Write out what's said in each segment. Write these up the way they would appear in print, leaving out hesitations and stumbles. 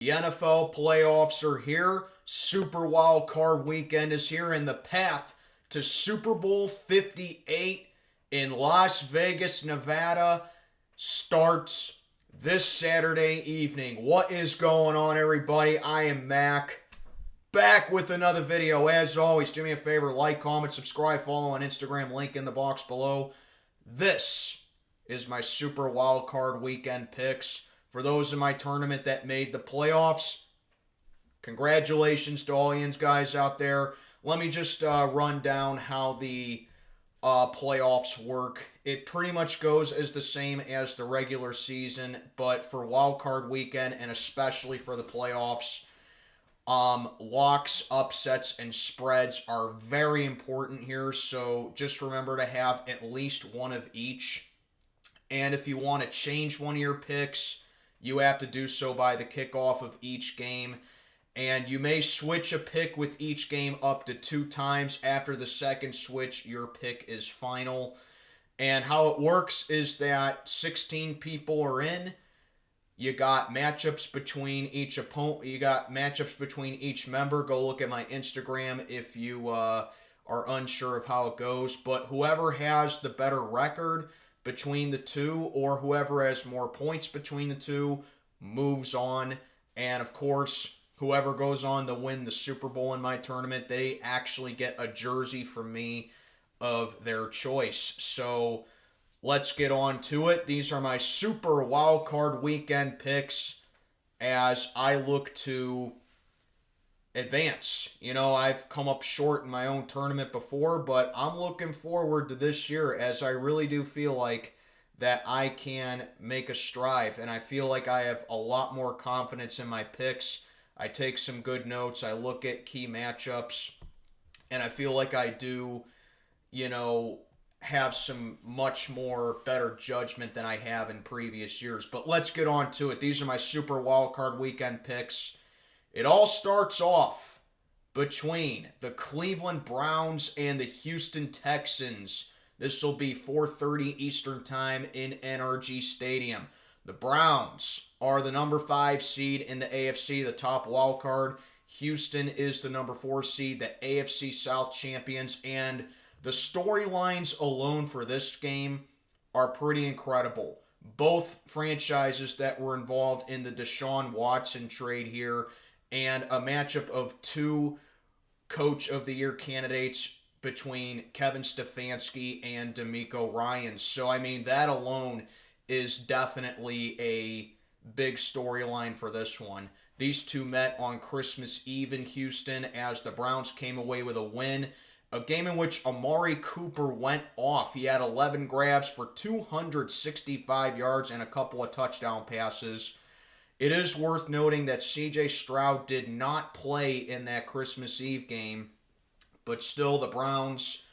The NFL playoffs are here. Super Wild Card Weekend is here, and the path to Super Bowl 58 in Las Vegas, Nevada starts this Saturday evening. What is going on, everybody? I am Mac, back with another video. As always, do me a favor, like, comment, subscribe, follow on Instagram, link in the box below. This is my Super Wild Card Weekend picks. For those in my tournament that made the playoffs, congratulations to all you guys out there. Let me just run down how the playoffs work. It pretty much goes as the same as the regular season, but for Wild Card Weekend and especially for the playoffs, locks, upsets, and spreads are very important here. So just remember to have at least one of each. And if you want to change one of your picks, you have to do so by the kickoff of each game. And you may switch a pick with each game up to 2 times. After the second switch, your pick is final. And how it works is that 16 people are in. You got matchups between each opponent. You got matchups between each member. Go look at my Instagram if you are unsure of how it goes. But whoever has the better record between the two, or whoever has more points between the two, moves on. And of course, whoever goes on to win the Super Bowl in my tournament, they actually get a jersey from me of their choice. So let's get on to it. These are my Super Wild Card Weekend picks as I look to advance. You know, I've come up short in my own tournament before, but I'm looking forward to this year as I really do feel like that I can make a strive, and I feel like I have a lot more confidence in my picks. I take some good notes, I look at key matchups, and I feel like I do, have some much more better judgment than I have in previous years. But let's get on to it. These are my Super Wild Card Weekend picks. It all starts off between the Cleveland Browns and the Houston Texans. This will be 4:30 Eastern Time in NRG Stadium. The Browns are the number 5 seed in the AFC, the top wild card. Houston is the number 4 seed, the AFC South champions. And the storylines alone for this game are pretty incredible. Both franchises that were involved in the Deshaun Watson trade here, and a matchup of 2 Coach of the Year candidates between Kevin Stefanski and DeMeco Ryans. So, I mean, that alone is definitely a big storyline for this one. These two met on Christmas Eve in Houston as the Browns came away with a win. A game in which Amari Cooper went off. He had 11 grabs for 265 yards and a couple of touchdown passes. It is worth noting that C.J. Stroud did not play in that Christmas Eve game, but still the Browns,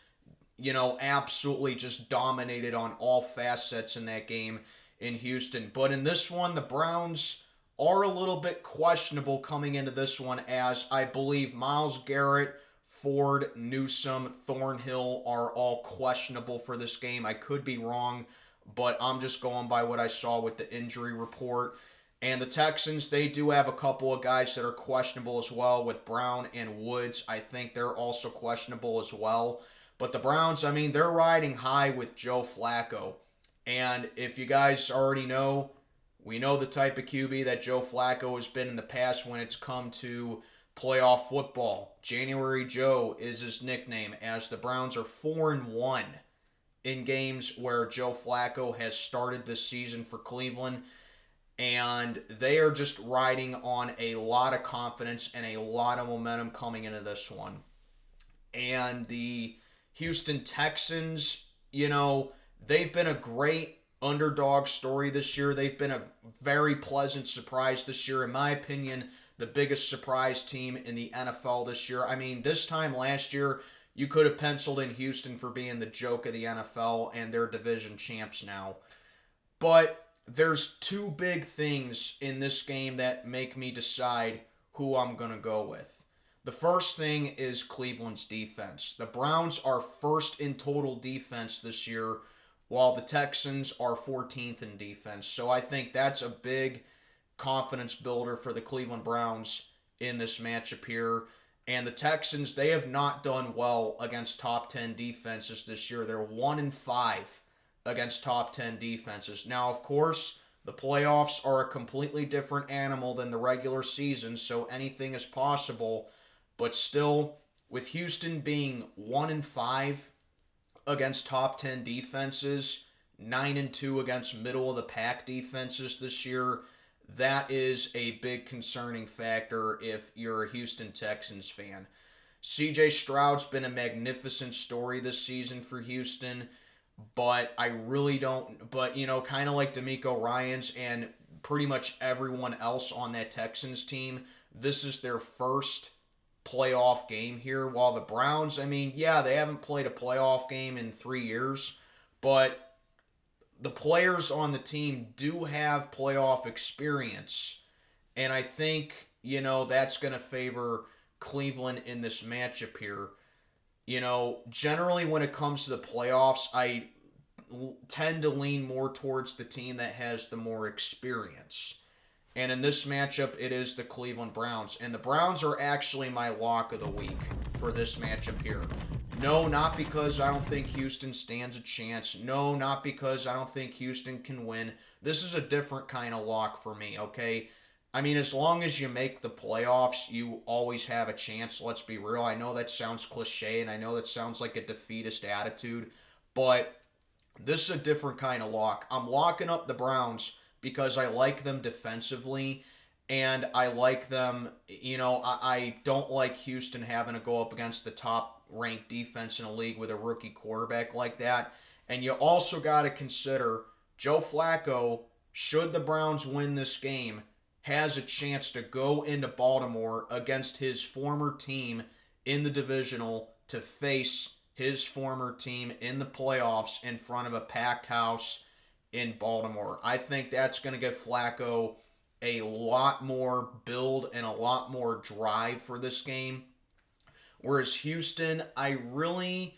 absolutely just dominated on all facets in that game in Houston. But in this one, the Browns are a little bit questionable coming into this one, as I believe Myles Garrett, Ford, Newsome, Thornhill are all questionable for this game. I could be wrong, but I'm just going by what I saw with the injury report. And the Texans, they do have a couple of guys that are questionable as well, with Brown and Woods. I think they're also questionable as well. But the Browns, I mean, they're riding high with Joe Flacco. And if you guys already know, we know the type of QB that Joe Flacco has been in the past when it's come to playoff football. January Joe is his nickname, as the Browns are 4-1 in games where Joe Flacco has started this season for Cleveland. And they are just riding on a lot of confidence and a lot of momentum coming into this one. And the Houston Texans, they've been a great underdog story this year. They've been a very pleasant surprise this year. In my opinion, the biggest surprise team in the NFL this year. I mean, this time last year, you could have penciled in Houston for being the joke of the NFL, and they're division champs now. But there's 2 big things in this game that make me decide who I'm going to go with. The first thing is Cleveland's defense. The Browns are first in total defense this year, while the Texans are 14th in defense. So I think that's a big confidence builder for the Cleveland Browns in this matchup here. And the Texans, they have not done well against top 10 defenses this year. They're 1-5 against top 10 defenses. Now, of course, the playoffs are a completely different animal than the regular season, so anything is possible. But still, with Houston being 1-5 against top 10 defenses, 9-2 against middle of the pack defenses this year, that is a big concerning factor if you're a Houston Texans fan. CJ Stroud's been a magnificent story this season for Houston, but I really don't, but kind of like DeMeco Ryans and pretty much everyone else on that Texans team, this is their first playoff game here, while the Browns, they haven't played a playoff game in 3 years, but the players on the team do have playoff experience, and I think, that's going to favor Cleveland in this matchup here. Generally when it comes to the playoffs, I tend to lean more towards the team that has the more experience. And in this matchup, it is the Cleveland Browns. And the Browns are actually my lock of the week for this matchup here. No, not because I don't think Houston stands a chance. No, not because I don't think Houston can win. This is a different kind of lock for me, okay? As long as you make the playoffs, you always have a chance, let's be real. I know that sounds cliche, and I know that sounds like a defeatist attitude, but this is a different kind of lock. I'm locking up the Browns because I like them defensively, and I like them, I don't like Houston having to go up against the top-ranked defense in the league with a rookie quarterback like that. And you also got to consider Joe Flacco, should the Browns win this game, has a chance to go into Baltimore against his former team in the divisional to face his former team in the playoffs in front of a packed house in Baltimore. I think that's going to give Flacco a lot more build and a lot more drive for this game. Whereas Houston, I really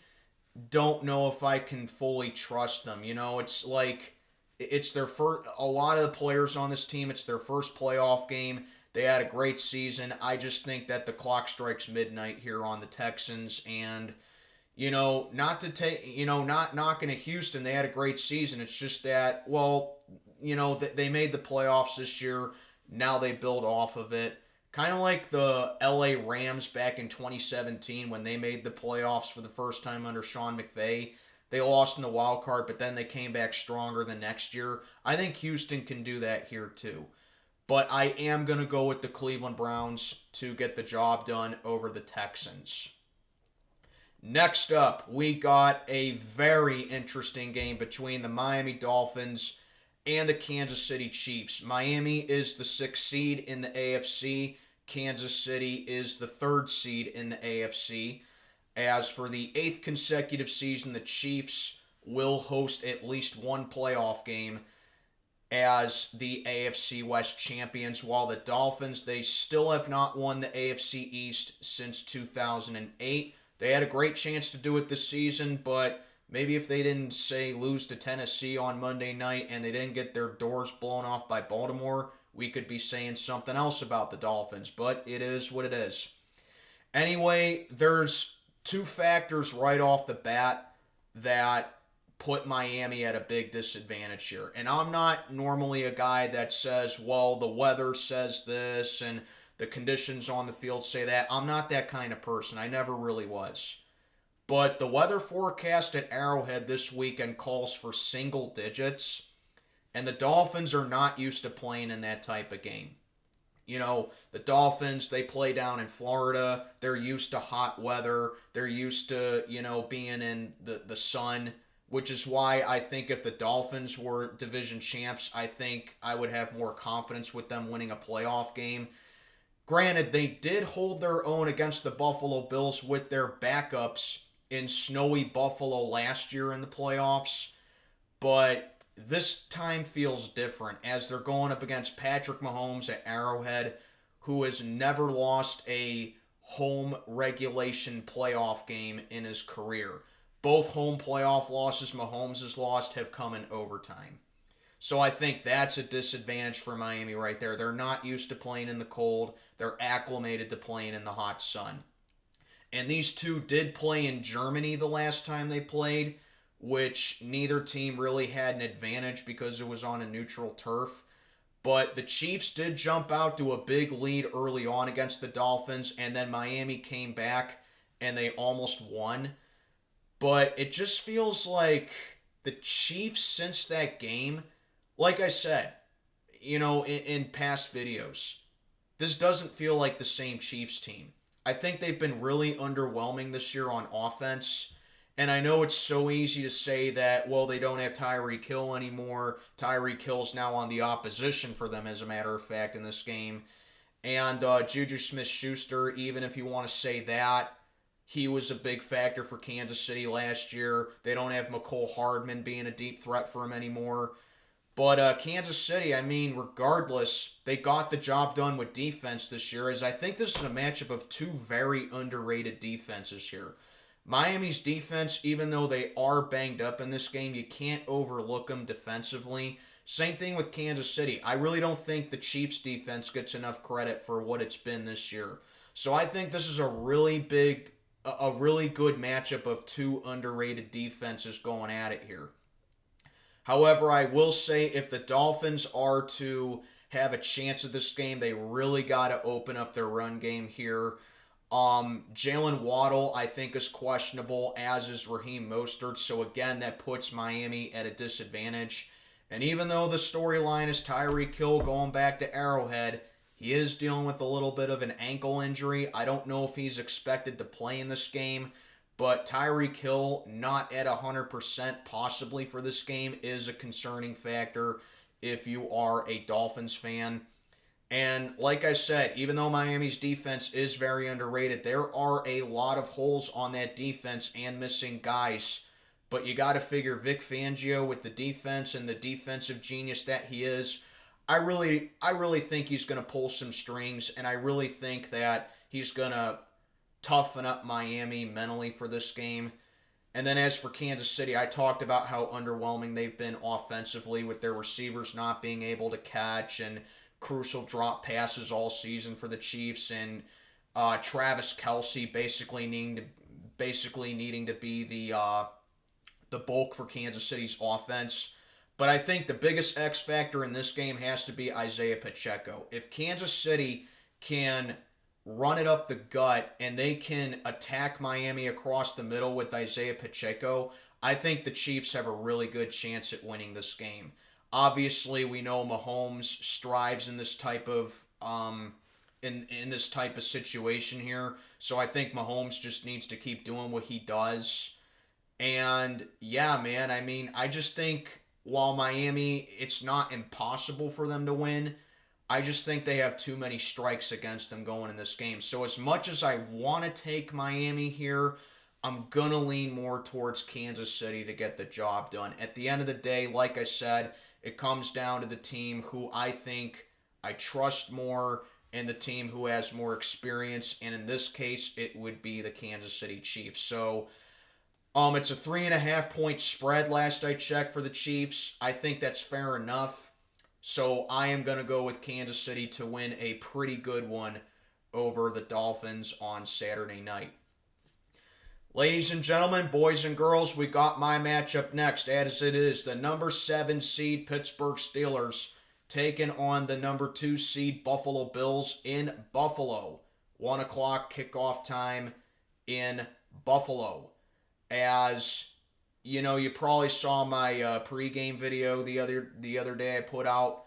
don't know if I can fully trust them. It's like it's their first, a lot of the players on this team, it's their first playoff game. They had a great season. I just think that the clock strikes midnight here on the Texans, and not to take, not knocking at Houston, they had a great season. It's just that, they made the playoffs this year. Now they build off of it. Kind of like the LA Rams back in 2017 when they made the playoffs for the first time under Sean McVay. They lost in the wild card, but then they came back stronger the next year. I think Houston can do that here too. But I am going to go with the Cleveland Browns to get the job done over the Texans. Next up, we got a very interesting game between the Miami Dolphins and the Kansas City Chiefs. Miami is the 6th seed in the AFC. Kansas City is the 3rd seed in the AFC. As for the 8th consecutive season, the Chiefs will host at least one playoff game as the AFC West champions, while the Dolphins, they still have not won the AFC East since 2008. They had a great chance to do it this season, but maybe if they didn't, lose to Tennessee on Monday night and they didn't get their doors blown off by Baltimore, we could be saying something else about the Dolphins, but it is what it is. Anyway, there's two factors right off the bat that put Miami at a big disadvantage here. And I'm not normally a guy that says, well, the weather says this and the conditions on the field say that. I'm not that kind of person. I never really was. But the weather forecast at Arrowhead this weekend calls for single digits, and the Dolphins are not used to playing in that type of game. The Dolphins, they play down in Florida. They're used to hot weather. They're used to, being in the sun, which is why I think if the Dolphins were division champs, I think I would have more confidence with them winning a playoff game. Granted, they did hold their own against the Buffalo Bills with their backups in snowy Buffalo last year in the playoffs, but this time feels different as they're going up against Patrick Mahomes at Arrowhead, who has never lost a home regulation playoff game in his career. Both home playoff losses Mahomes has lost have come in overtime. So I think that's a disadvantage for Miami right there. They're not used to playing in the cold. They're acclimated to playing in the hot sun. And these two did play in Germany the last time they played, which neither team really had an advantage because it was on a neutral turf. But the Chiefs did jump out to a big lead early on against the Dolphins, and then Miami came back and they almost won. But it just feels like the Chiefs, since that game, like I said, in past videos, this doesn't feel like the same Chiefs team. I think they've been really underwhelming this year on offense. And I know it's so easy to say that, well, they don't have Tyreek Hill anymore. Tyreek Hill's now on the opposition for them, as a matter of fact, in this game. And Juju Smith-Schuster, even if you want to say that, he was a big factor for Kansas City last year. They don't have McCole Hardman being a deep threat for him anymore. But Kansas City, I mean, regardless, they got the job done with defense this year, as I think this is a matchup of two very underrated defenses here. Miami's defense, even though they are banged up in this game, you can't overlook them defensively. Same thing with Kansas City. I really don't think the Chiefs' defense gets enough credit for what it's been this year. So I think this is a really good matchup of two underrated defenses going at it here. However, I will say if the Dolphins are to have a chance at this game, they really got to open up their run game here. Jalen Waddle, I think, is questionable, as is Raheem Mostert. So, again, that puts Miami at a disadvantage. And even though the storyline is Tyreek Hill going back to Arrowhead, he is dealing with a little bit of an ankle injury. I don't know if he's expected to play in this game, but Tyreek Hill not at 100% possibly for this game is a concerning factor if you are a Dolphins fan. And like I said, even though Miami's defense is very underrated, there are a lot of holes on that defense and missing guys. But you got to figure Vic Fangio, with the defense and the defensive genius that he is, I really think he's going to pull some strings, and I really think that he's going to toughen up Miami mentally for this game. And then as for Kansas City, I talked about how underwhelming they've been offensively with their receivers not being able to catch and crucial drop passes all season for the Chiefs, and Travis Kelce basically needing to be the bulk for Kansas City's offense. But I think the biggest X factor in this game has to be Isaiah Pacheco. If Kansas City can run it up the gut and they can attack Miami across the middle with Isaiah Pacheco, I think the Chiefs have a really good chance at winning this game. Obviously, we know Mahomes strives in this type of in this type of situation here. So I think Mahomes just needs to keep doing what he does. And yeah, man, I mean, I just think while Miami, it's not impossible for them to win, I just think they have too many strikes against them going in this game. So as much as I want to take Miami here, I'm going to lean more towards Kansas City to get the job done. At the end of the day, like I said, it comes down to the team who I think I trust more and the team who has more experience. And in this case, it would be the Kansas City Chiefs. So it's a 3.5 point spread last I checked for the Chiefs. I think that's fair enough. So I am going to go with Kansas City to win a pretty good one over the Dolphins on Saturday night. Ladies and gentlemen, boys and girls, we got my matchup next, as it is the number 7 seed Pittsburgh Steelers taking on the number 2 seed Buffalo Bills in Buffalo. 1 o'clock kickoff time in Buffalo. As you know, you probably saw my pregame video the other day I put out.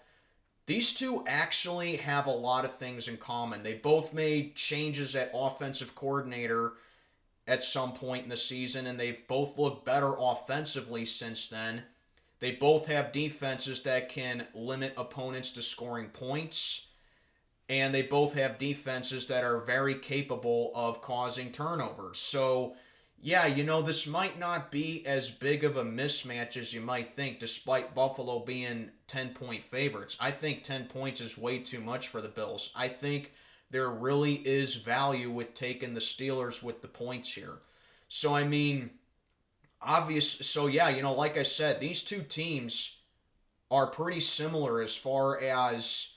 These two actually have a lot of things in common. They both made changes at offensive coordinator at some point in the season, and they've both looked better offensively since then. They both have defenses that can limit opponents to scoring points, and they both have defenses that are very capable of causing turnovers. So, yeah, this might not be as big of a mismatch as you might think, despite Buffalo being 10-point favorites. I think 10 points is way too much for the Bills. I think there really is value with taking the Steelers with the points here. So, I mean, like I said, these two teams are pretty similar as far as,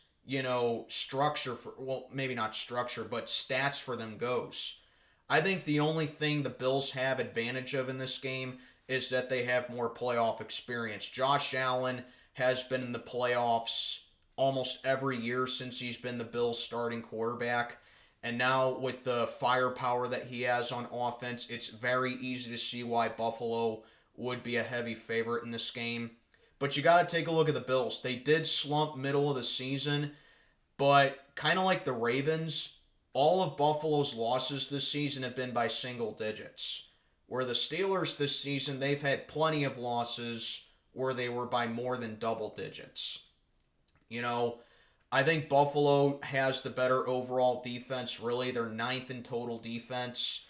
structure for, well, maybe not structure, but stats for them goes. I think the only thing the Bills have advantage of in this game is that they have more playoff experience. Josh Allen has been in the playoffs almost every year since he's been the Bills' starting quarterback. And now with the firepower that he has on offense, it's very easy to see why Buffalo would be a heavy favorite in this game. But you got to take a look at the Bills. They did slump middle of the season, but kind of like the Ravens, all of Buffalo's losses this season have been by single digits. Where the Steelers this season, they've had plenty of losses where they were by more than double digits. I think Buffalo has the better overall defense, really. They're ninth in total defense.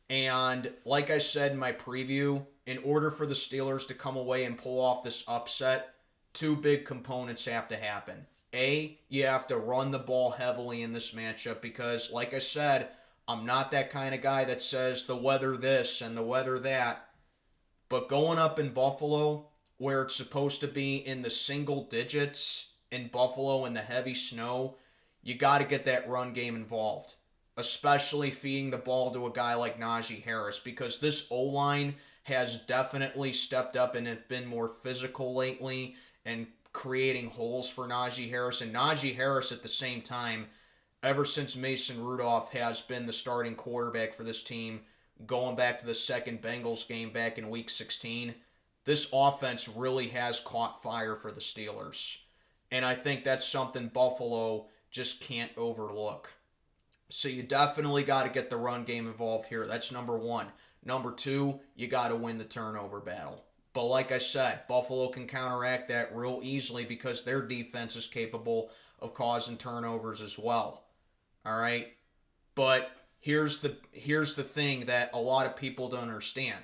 And like I said in my preview, in order for the Steelers to come away and pull off this upset, two big components have to happen. A, you have to run the ball heavily in this matchup because, like I said, I'm not that kind of guy that says the weather this and the weather that. But going up in Buffalo, where it's supposed to be in the single digits in Buffalo in the heavy snow, you got to get that run game involved. Especially feeding the ball to a guy like Najee Harris, because this O-line has definitely stepped up and have been more physical lately and creating holes for Najee Harris. And Najee Harris at the same time, ever since Mason Rudolph has been the starting quarterback for this team, going back to the second Bengals game back in Week 16, this offense really has caught fire for the Steelers. And I think that's something Buffalo just can't overlook. So you definitely got to get the run game involved here. That's number one. Number two, you got to win the turnover battle. But like I said, Buffalo can counteract that real easily because their defense is capable of causing turnovers as well. All right? But here's the thing that a lot of people don't understand.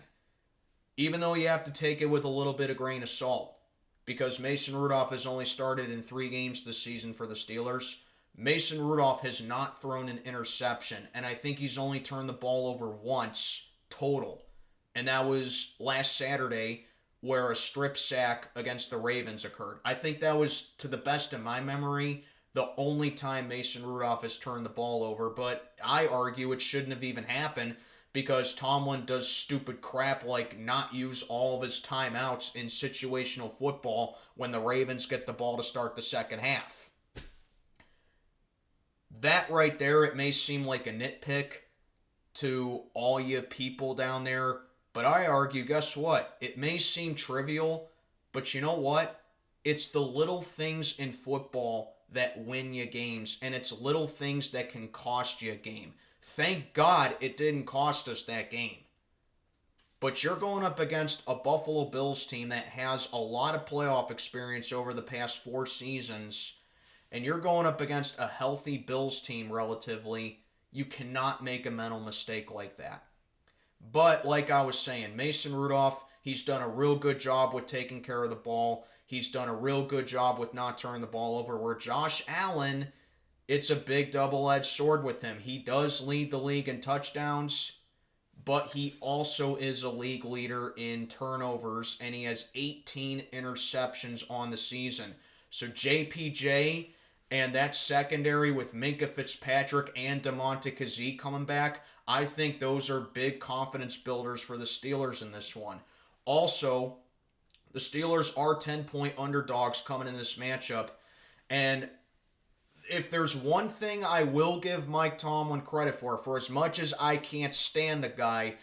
Even though you have to take it with a little bit of grain of salt, because Mason Rudolph has only started in 3 games this season for the Steelers, Mason Rudolph has not thrown an interception, and I think he's only turned the ball over once total. And that was last Saturday, where a strip sack against the Ravens occurred. I think that was, to the best of my memory, the only time Mason Rudolph has turned the ball over, but I argue it shouldn't have even happened because Tomlin does stupid crap like not use all of his timeouts in situational football when the Ravens get the ball to start the second half. That right there, it may seem like a nitpick to all you people down there, but I argue, guess what? It may seem trivial, but you know what? It's the little things in football that win you games, and it's little things that can cost you a game. Thank God it didn't cost us that game. But you're going up against a Buffalo Bills team that has a lot of playoff experience over the past 4 seasons, and you're going up against a healthy Bills team relatively. You cannot make a mental mistake like that. But like I was saying, Mason Rudolph, he's done a real good job with taking care of the ball. He's done a real good job with not turning the ball over. Where Josh Allen, it's a big double-edged sword with him. He does lead the league in touchdowns, but he also is a league leader in turnovers, and he has 18 interceptions on the season. So JPJ and that secondary with Minkah Fitzpatrick and DeMonte Kazee coming back, I think those are big confidence builders for the Steelers in this one. Also, the Steelers are 10-point underdogs coming in this matchup, and if there's one thing I will give Mike Tomlin credit for as much as I can't stand the guy,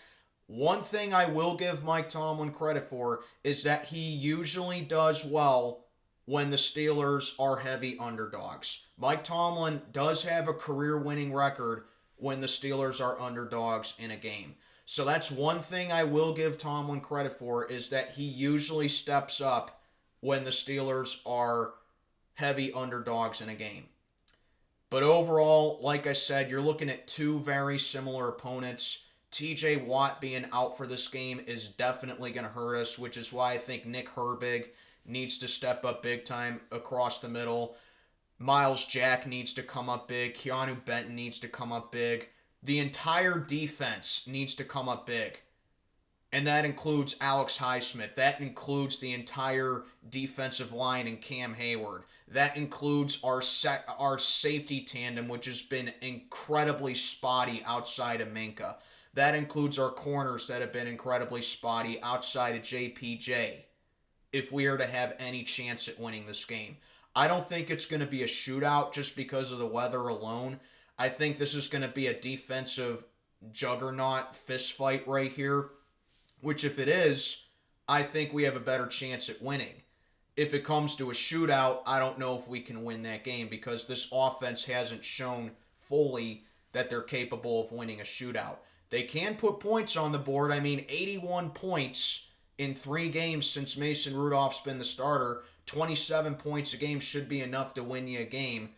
one thing I will give Mike Tomlin credit for is that he usually does well when the Steelers are heavy underdogs. Mike Tomlin does have a career-winning record when the Steelers are underdogs in a game. So that's one thing I will give Tomlin credit for, is that he usually steps up when the Steelers are heavy underdogs in a game. But overall, like I said, you're looking at 2 very similar opponents. TJ Watt being out for this game is definitely going to hurt us, which is why I think Nick Herbig needs to step up big time across the middle. Miles Jack needs to come up big. Keanu Benton needs to come up big. The entire defense needs to come up big. And that includes Alex Highsmith. That includes the entire defensive line and Cam Hayward. That includes our safety tandem, which has been incredibly spotty outside of Minka. That includes our corners that have been incredibly spotty outside of JPJ. If we are to have any chance at winning this game, I don't think it's going to be a shootout just because of the weather alone. I think this is going to be a defensive juggernaut fist fight right here, which if it is, I think we have a better chance at winning. If it comes to a shootout, I don't know if we can win that game because this offense hasn't shown fully that they're capable of winning a shootout. They can put points on the board. I mean, 81 points in 3 games since Mason Rudolph's been the starter. 27 points a game should be enough to win you a game.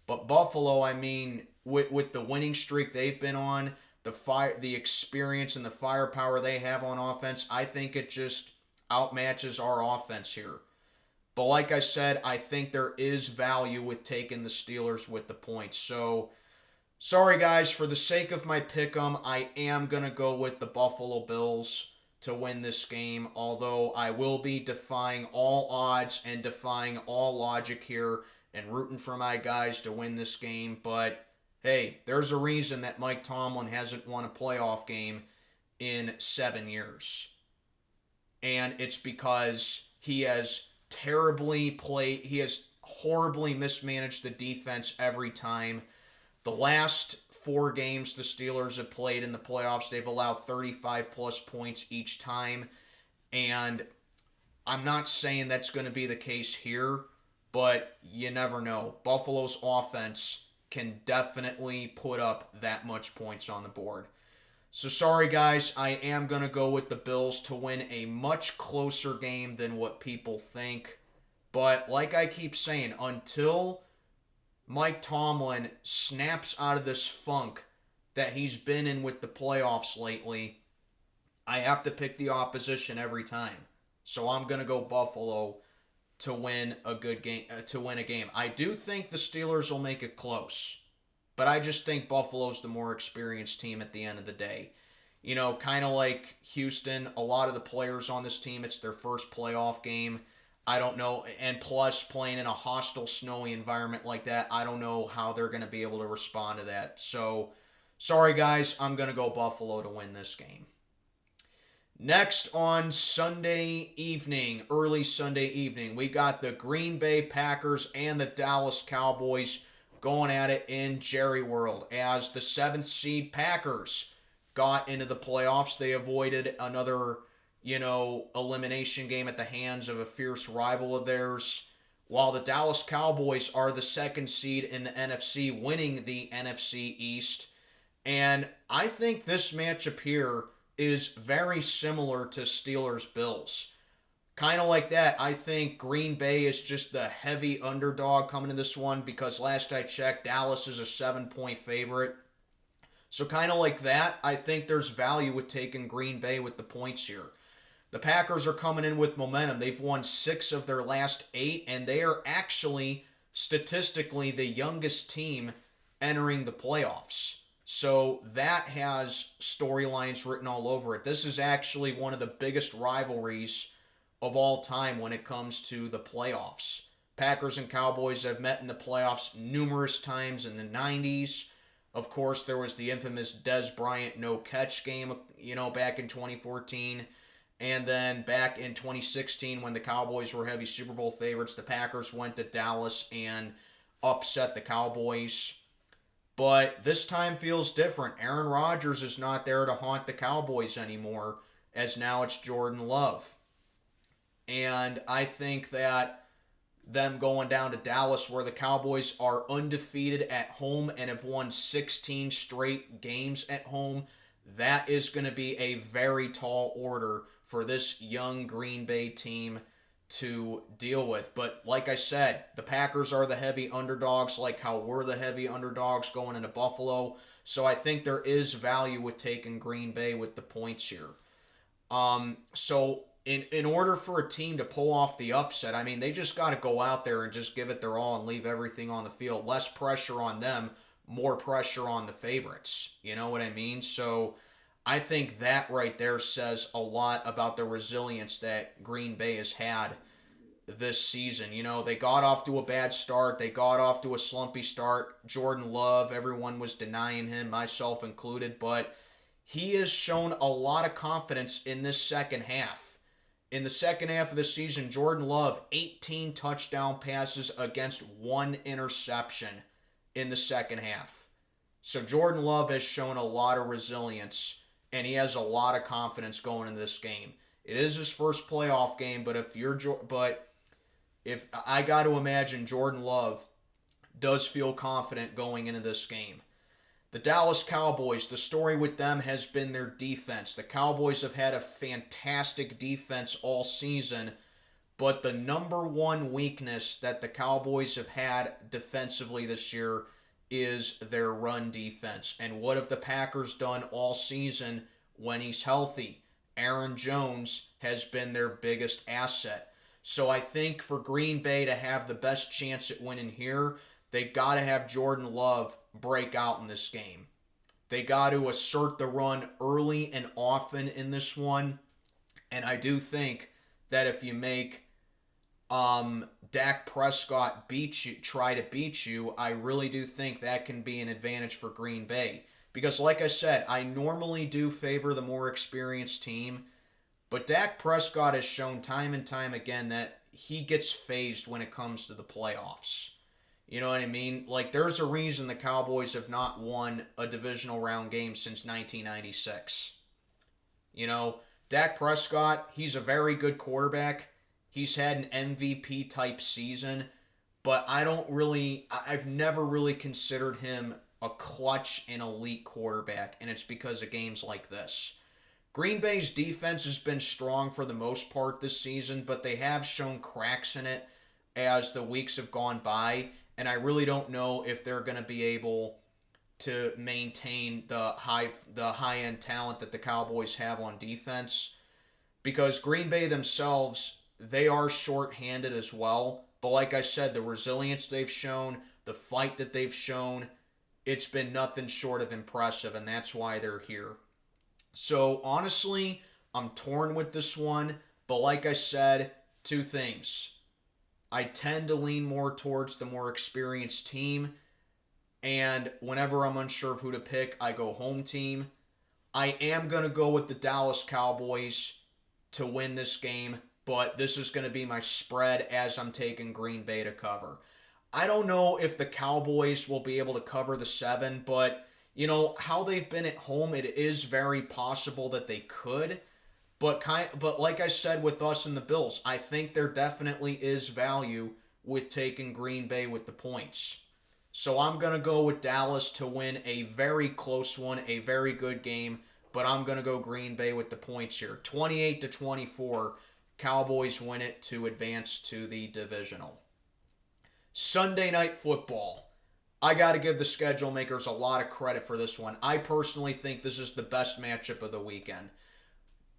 But Buffalo, I mean, with the winning streak they've been on, the experience and the firepower they have on offense, I think it just outmatches our offense here. But like I said, I think there is value with taking the Steelers with the points. So, sorry guys, for the sake of my pick'em, I am going to go with the Buffalo Bills to win this game, although I will be defying all odds and defying all logic here and rooting for my guys to win this game. But hey, there's a reason that Mike Tomlin hasn't won a playoff game in 7 years. And it's because he has horribly mismanaged the defense every time. The last 4 games the Steelers have played in the playoffs, they've allowed 35 plus points each time. And I'm not saying that's going to be the case here, but you never know. Buffalo's offense can definitely put up that much points on the board. So sorry guys, I am going to go with the Bills to win a much closer game than what people think. But like I keep saying, until Mike Tomlin snaps out of this funk that he's been in with the playoffs lately, I have to pick the opposition every time. So I'm going to go Buffalo to win a good game, I do think the Steelers will make it close, but I just think Buffalo's the more experienced team at the end of the day. You know, kind of like Houston, a lot of the players on this team, it's their first playoff game. I don't know, and plus playing in a hostile, snowy environment like that, I don't know how they're going to be able to respond to that. So, sorry guys, I'm going to go Buffalo to win this game. Next on Sunday evening, early Sunday evening, we got the Green Bay Packers and the Dallas Cowboys going at it in Jerry World. As the 7th seed Packers got into the playoffs, they avoided another, elimination game at the hands of a fierce rival of theirs, while the Dallas Cowboys are the 2nd seed in the NFC, winning the NFC East. And I think this matchup here is very similar to Steelers-Bills. Kind of like that, I think Green Bay is just the heavy underdog coming to this one because last I checked, Dallas is a 7-point favorite. So kind of like that, I think there's value with taking Green Bay with the points here. The Packers are coming in with momentum. They've won 6 of their last 8, and they are actually, statistically, the youngest team entering the playoffs. So that has storylines written all over it. This is actually one of the biggest rivalries of all time when it comes to the playoffs. Packers and Cowboys have met in the playoffs numerous times in the 90s. Of course, there was the infamous Dez Bryant no-catch game, back in 2014. And then back in 2016, when the Cowboys were heavy Super Bowl favorites, the Packers went to Dallas and upset the Cowboys. But this time feels different. Aaron Rodgers is not there to haunt the Cowboys anymore, as now it's Jordan Love. And I think that them going down to Dallas, where the Cowboys are undefeated at home and have won 16 straight games at home, that is going to be a very tall order for this young Green Bay team to deal with. But like I said, the Packers are the heavy underdogs, like how we're the heavy underdogs going into Buffalo. So I think there is value with taking Green Bay with the points here. So in order for a team to pull off the upset, I mean, they just got to go out there and just give it their all and leave everything on the field. Less pressure on them, more pressure on the favorites. You know what I mean? So I think that right there says a lot about the resilience that Green Bay has had this season. You know, they got off to a bad start. They got off to a slumpy start. Jordan Love, everyone was denying him, myself included, but he has shown a lot of confidence in this second half. In the second half of the season, Jordan Love, 18 touchdown passes against 1 interception in the second half. So Jordan Love has shown a lot of resilience, and he has a lot of confidence going into this game. It is his first playoff game, but if I got to imagine Jordan Love does feel confident going into this game. The Dallas Cowboys, the story with them has been their defense. The Cowboys have had a fantastic defense all season, but the number one weakness that the Cowboys have had defensively this year is their run defense. And what have the Packers done all season when he's healthy? Aaron Jones has been their biggest asset. So I think for Green Bay to have the best chance at winning here, they got to have Jordan Love break out in this game. They got to assert the run early and often in this one. And I do think that if you make Dak Prescott try to beat you, I really do think that can be an advantage for Green Bay. Because like I said, I normally do favor the more experienced team, but Dak Prescott has shown time and time again that he gets phased when it comes to the playoffs. You know what I mean? Like, there's a reason the Cowboys have not won a divisional round game since 1996. You know, Dak Prescott, he's a very good quarterback. He's had an MVP type season, but I've never really considered him a clutch and elite quarterback, and it's because of games like this. Green Bay's defense has been strong for the most part this season, but they have shown cracks in it as the weeks have gone by, and I really don't know if they're going to be able to maintain the high-end talent that the Cowboys have on defense, because Green Bay themselves, they are short-handed as well. But like I said, the resilience they've shown, the fight that they've shown, it's been nothing short of impressive, and that's why they're here. So honestly, I'm torn with this one, but like I said, two things. I tend to lean more towards the more experienced team, and whenever I'm unsure of who to pick, I go home team. I am going to go with the Dallas Cowboys to win this game, but this is going to be my spread as I'm taking Green Bay to cover. I don't know if the Cowboys will be able to cover the 7, but you know how they've been at home, it is very possible that they could. But like I said with us and the Bills, I think there definitely is value with taking Green Bay with the points. So I'm going to go with Dallas to win a very close one, a very good game, but I'm going to go Green Bay with the points here. 28-24, Cowboys win it to advance to the divisional. Sunday Night Football. I got to give the schedule makers a lot of credit for this one. I personally think this is the best matchup of the weekend.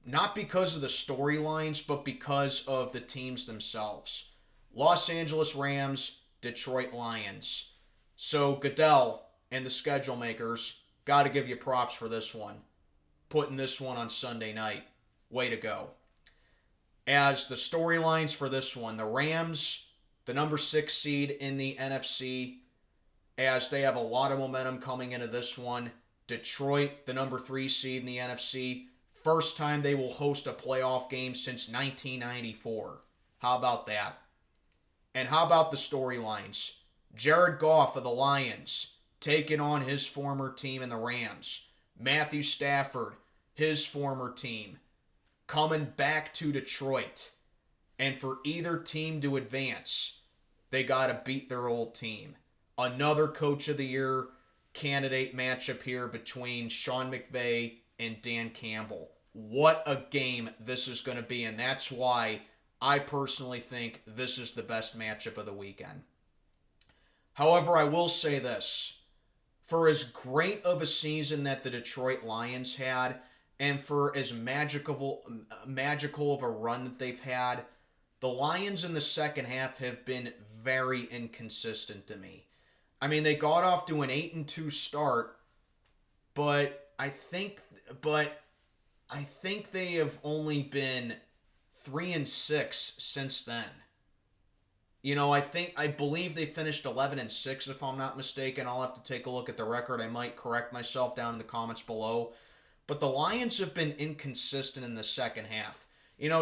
Not because of the storylines, but because of the teams themselves. Los Angeles Rams, Detroit Lions. So Goodell and the schedule makers, got to give you props for this one. Putting this one on Sunday night. Way to go. As the storylines for this one, the Rams, the number 6 seed in the NFC, as they have a lot of momentum coming into this one. Detroit, the number 3 seed in the NFC, first time they will host a playoff game since 1994. How about that? And how about the storylines? Jared Goff of the Lions taking on his former team in the Rams. Matthew Stafford, his former team, coming back to Detroit. And for either team to advance, they got to beat their old team. Another Coach of the Year candidate matchup here between Sean McVay and Dan Campbell. What a game this is going to be, and that's why I personally think this is the best matchup of the weekend. However, I will say this. For as great of a season that the Detroit Lions had, and for as magical of a run that they've had, the Lions in the second half have been very inconsistent to me. I mean, they got off to an 8-2 start, but I think, but I think they have only been 3-6 since then. I believe they finished 11-6 if I'm not mistaken. I'll have to take a look at the record. I might correct myself down in the comments below. But the Lions have been inconsistent in the second half.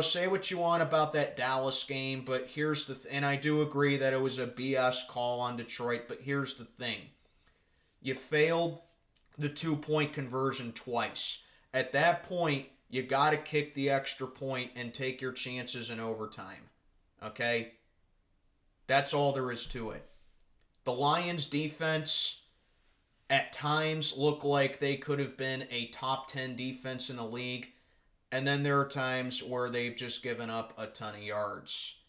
Say what you want about that Dallas game, but here's and I do agree that it was a BS call on Detroit, but here's the thing. You failed the 2-point conversion twice. At that point, you got to kick the extra point and take your chances in overtime. Okay? That's all there is to it. The Lions defense at times look like they could have been a top 10 defense in the league. And then there are times where they've just given up a ton of yards.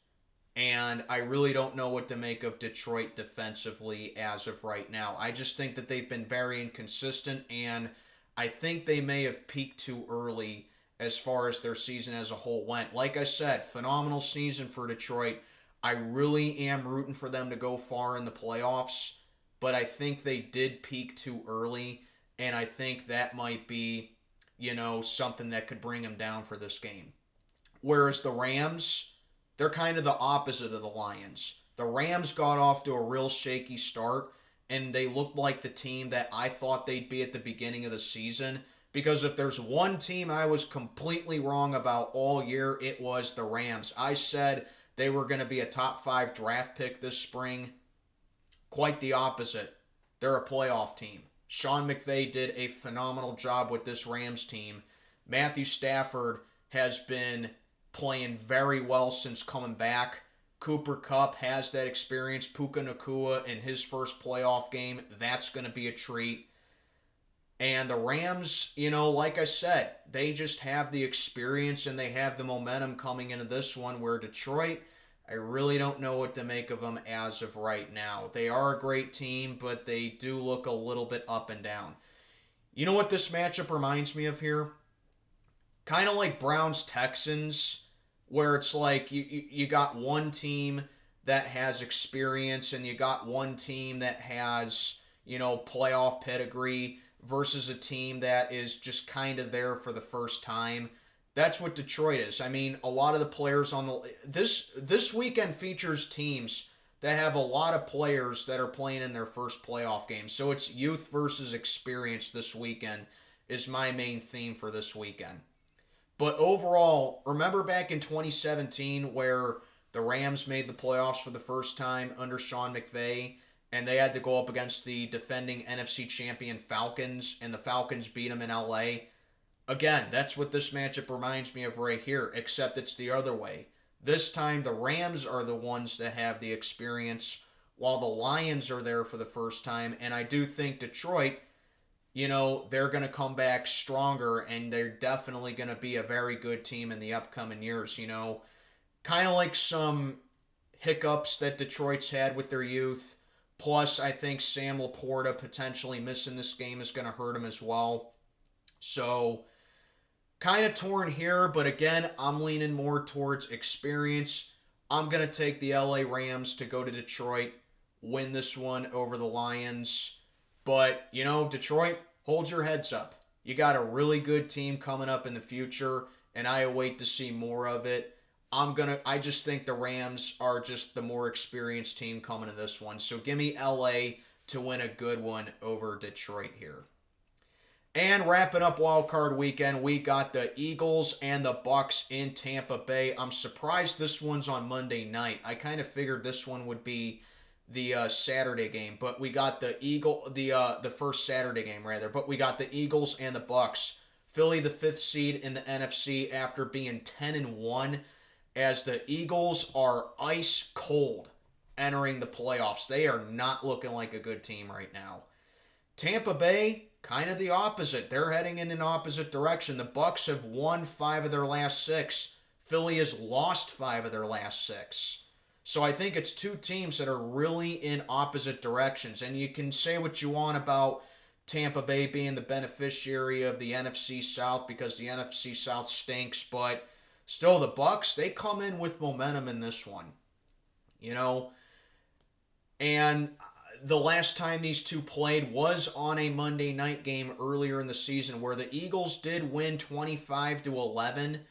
And I really don't know what to make of Detroit defensively as of right now. I just think that they've been very inconsistent, and I think they may have peaked too early as far as their season as a whole went. Like I said, phenomenal season for Detroit. I really am rooting for them to go far in the playoffs, but I think they did peak too early, and I think that might be, something that could bring them down for this game. Whereas the Rams, they're kind of the opposite of the Lions. The Rams got off to a real shaky start, and they looked like the team that I thought they'd be at the beginning of the season. Because if there's one team I was completely wrong about all year, it was the Rams. I said they were going to be a top 5 draft pick this spring. Quite the opposite. They're a playoff team. Sean McVay did a phenomenal job with this Rams team. Matthew Stafford has been playing very well since coming back. Cooper Kupp has that experience. Puka Nacua in his first playoff game. That's going to be a treat. And the Rams, like I said, they just have the experience and they have the momentum coming into this one, where Detroit, I really don't know what to make of them as of right now. They are a great team, but they do look a little bit up and down. You know what this matchup reminds me of here? Kind of like Browns-Texans, where it's like you got one team that has experience and you got one team that has, playoff pedigree versus a team that is just kind of there for the first time. That's what Detroit is. I mean, a lot of the players on this weekend features teams that have a lot of players that are playing in their first playoff game. So it's youth versus experience this weekend is my main theme for this weekend. But overall, remember back in 2017 where the Rams made the playoffs for the first time under Sean McVay, and they had to go up against the defending NFC champion Falcons, and the Falcons beat them in LA? Again, that's what this matchup reminds me of right here, except it's the other way. This time, the Rams are the ones that have the experience, while the Lions are there for the first time, and I do think Detroit, they're going to come back stronger, and they're definitely going to be a very good team in the upcoming years, Kind of like some hiccups that Detroit's had with their youth. Plus, I think Sam Laporta potentially missing this game is going to hurt him as well. So, kind of torn here, but again, I'm leaning more towards experience. I'm going to take the LA Rams to go to Detroit, win this one over the Lions. But, Detroit, hold your heads up. You got a really good team coming up in the future, and I await to see more of it. I just think the Rams are just the more experienced team coming to this one. So give me LA to win a good one over Detroit here. And wrapping up Wild Card Weekend, we got the Eagles and the Bucs in Tampa Bay. I'm surprised this one's on Monday night. I kind of figured this one would be the Saturday game, but we got the first Saturday game rather. But we got the Eagles and the Bucs. Philly, the 5th seed in the NFC after being 10-1, as the Eagles are ice cold entering the playoffs. They are not looking like a good team right now. Tampa Bay, kind of the opposite. They're heading in an opposite direction. The Bucs have won 5 of their last 6. Philly has lost 5 of their last 6. So I think it's two teams that are really in opposite directions. And you can say what you want about Tampa Bay being the beneficiary of the NFC South because the NFC South stinks, but still, the Bucs, they come in with momentum in this one. And the last time these two played was on a Monday night game earlier in the season where the Eagles did win 25-11.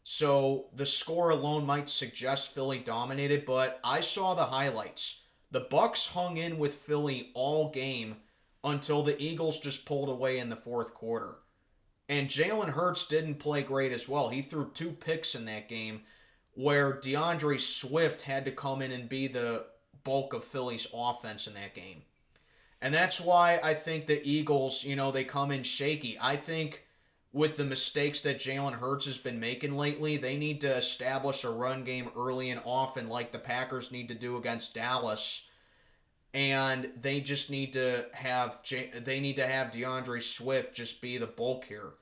So the score alone might suggest Philly dominated, but I saw the highlights. The Bucs hung in with Philly all game until the Eagles just pulled away in the fourth quarter. And Jalen Hurts didn't play great as well. He threw 2 picks in that game where DeAndre Swift had to come in and be the bulk of Philly's offense in that game. And that's why I think the Eagles, they come in shaky. I think with the mistakes that Jalen Hurts has been making lately, they need to establish a run game early and often like the Packers need to do against Dallas. And they just need to have DeAndre Swift just be the bulk here.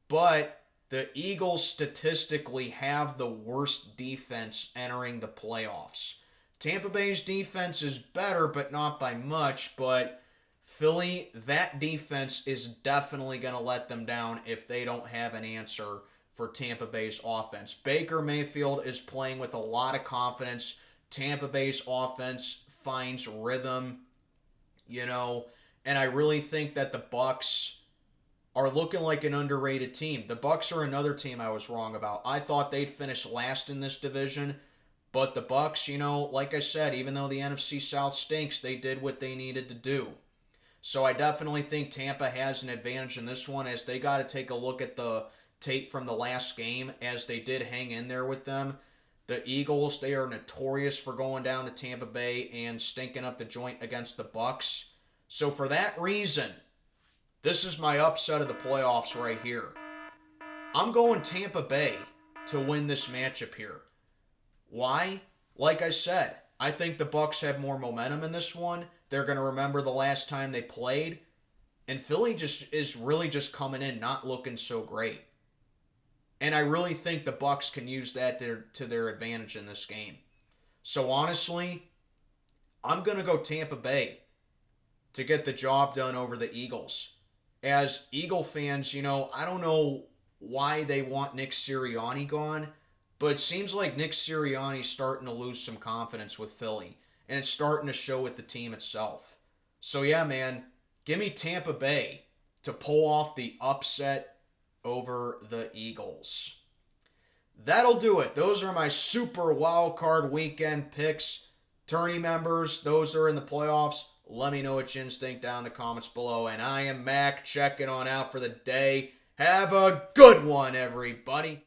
But the Eagles statistically have the worst defense entering the playoffs. Tampa Bay's defense is better, but not by much. But Philly, that defense is definitely going to let them down if they don't have an answer for Tampa Bay's offense. Baker Mayfield is playing with a lot of confidence. Tampa Bay's offense finds rhythm, and I really think that the Bucs are looking like an underrated team. The Bucs are another team I was wrong about. I thought they'd finish last in this division, but the Bucs, like I said, even though the NFC South stinks, they did what they needed to do. So I definitely think Tampa has an advantage in this one, as they got to take a look at the tape from the last game, as they did hang in there with them. The Eagles, they are notorious for going down to Tampa Bay and stinking up the joint against the Bucs. So for that reason, this is my upset of the playoffs right here. I'm going Tampa Bay to win this matchup here. Why? Like I said, I think the Bucs have more momentum in this one. They're going to remember the last time they played. And Philly is really just coming in not looking so great. And I really think the Bucs can use that to their advantage in this game. So honestly, I'm going to go Tampa Bay to get the job done over the Eagles. As Eagle fans, I don't know why they want Nick Sirianni gone, but it seems like Nick Sirianni's starting to lose some confidence with Philly, and it's starting to show with the team itself. So yeah, man, give me Tampa Bay to pull off the upset over the Eagles. That'll do it. Those are my Super Wildcard Weekend picks. Tourney members, those are in the playoffs. Let me know what you think down in the comments below. And I am Mac, checking on out for the day. Have a good one, everybody.